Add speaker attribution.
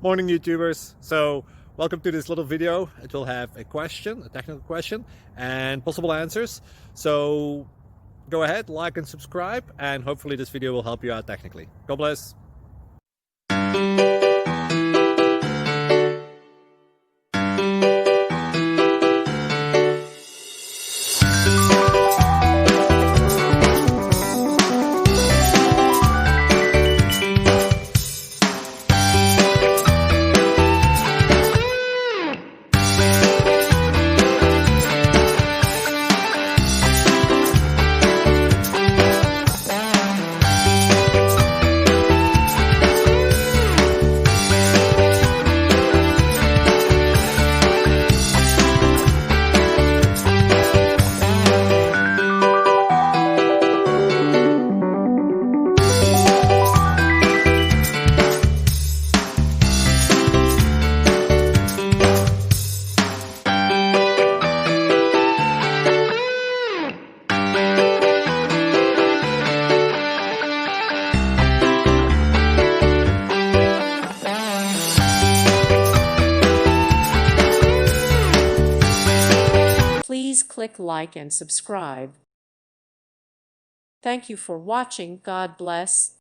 Speaker 1: Morning YouTubers. So welcome to this little video. It will have a question, a technical question, and possible answers. So go ahead, like and subscribe, and hopefully this video will help you out technically. God bless.
Speaker 2: Please click like and subscribe. Thank you for watching. God bless.